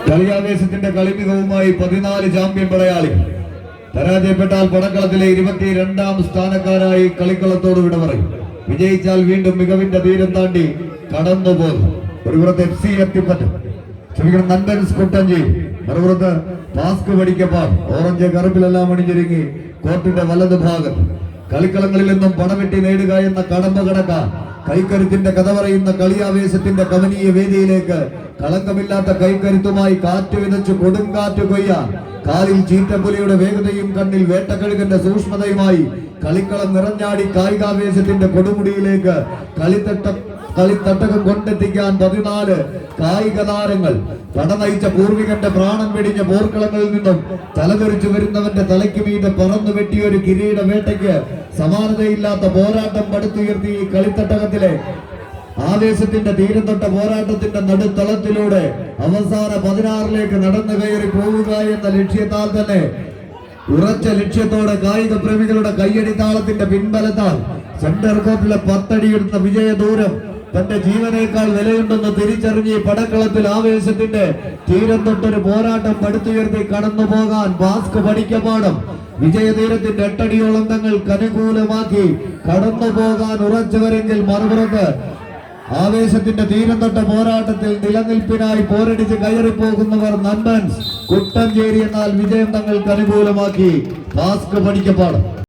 കളിയാവേശത്തിന്റെ കളിമികവുമായി 14 champion പടയാളികൾ. പരാജയപ്പെട്ടാൽ പടക്കളത്തിലെ 22ാം സ്ഥാനക്കാരായി കളിക്കളത്തോട് വിട പറയും. വിജയിച്ചാൽ വീണ്ടും മികവിന്റെ തീരം താണ്ടി കടന്നുപോകും. ഒരു പുറത്ത് FC എത്തിപ്പറ്റും, ക്ഷമിക്കണം, നന്ദൻസ് കുട്ടഞ്ചേരി, മറുപുറത്ത് പാസ്ക് പഠിക്കപ്പാൽ ഓറഞ്ച് കറുപ്പിലെല്ലാം അണിഞ്ഞൊരുങ്ങി കോർട്ടിന്റെ വലത് ഭാഗത്ത്. കളിക്കളങ്ങളിൽ നിന്നും പണവെട്ടി നേടുക എന്ന കടമ്പ കടക്കാൻ കൈക്കരുത്തിന്റെ കഥ പറയുന്ന കളിയാവേശത്തിന്റെ കവനീയ വേദിയിലേക്ക് കളങ്കമില്ലാത്ത കൈക്കരുത്തുമായി കാറ്റ് വിതച്ച് കൊടുങ്കാറ്റ് കൊയ്യാൻ കാലിൽ ചീറ്റപ്പുലിയുടെ വേഗതയും കണ്ണിൽ വേട്ടക്കഴുകന്റെ സൂക്ഷ്മതയുമായി കളിക്കളം നിറഞ്ഞാടി കായികാവേശത്തിന്റെ കൊടുമുടിയിലേക്ക് കളിത്തട്ടകം കൊണ്ടെത്തിക്കാൻ 14 കായിക താരങ്ങൾ. പടനയിച്ച പൂർവികന്റെ പ്രാണം വെടിഞ്ഞ പോർക്കളങ്ങളിൽ നിന്നും തലതെറിച്ചു വരുന്നവന്റെ തലയ്ക്ക് മീതെ പറന്നു വെട്ടിയൊരു കിരീട വേട്ടയ്ക്ക് സമാനതയില്ലാത്ത പോരാട്ടം പടുത്തുയർത്തി ഈ കളിത്തട്ടകത്തിലെ ആവേശത്തിന്റെ തീരം തൊട്ട പോരാട്ടത്തിന്റെ നടുത്തളത്തിലൂടെ അവസാന 16ലേക്ക് നടന്നു കയറി പോവുക എന്ന ലക്ഷ്യത്താൽ തന്നെ ഉറച്ച ലക്ഷ്യത്തോടെ കായിക പ്രേമികളുടെ കയ്യടി താളത്തിന്റെ പിൻബലത്താൽ സെന്റർ കോർട്ടിലെ 10 അടിയെടുത്ത വിജയദൂരം തന്റെ ജീവനേക്കാൾ വിലയുണ്ടെന്ന് തിരിച്ചറിഞ്ഞ് പടക്കളത്തിൽ ആവേശത്തിന്റെ തീരം തൊട്ടൊരു പോരാട്ടം പടുത്തുയർത്തി കടന്നു പോകാൻ പാസ്ക് പഠിക്കപാഠം വിജയതീരത്തിന്റെ 8 അടിയോളം തങ്ങൾക്ക് അനുകൂലമാക്കി കടന്നു പോകാൻ ഉറച്ചവരെങ്കിൽ മറുപുറത്ത് ആവേശത്തിന്റെ തീരം തൊട്ട പോരാട്ടത്തിൽ നിലനിൽപ്പിനായി പോരടിച്ച് കയറിപ്പോകുന്നവർ നന്ദൻസ് കുട്ടഞ്ചേരി. എന്നാൽ വിജയം തങ്ങൾക്ക് അനുകൂലമാക്കി പാസ്ക് പഠിക്കപ്പാഠം.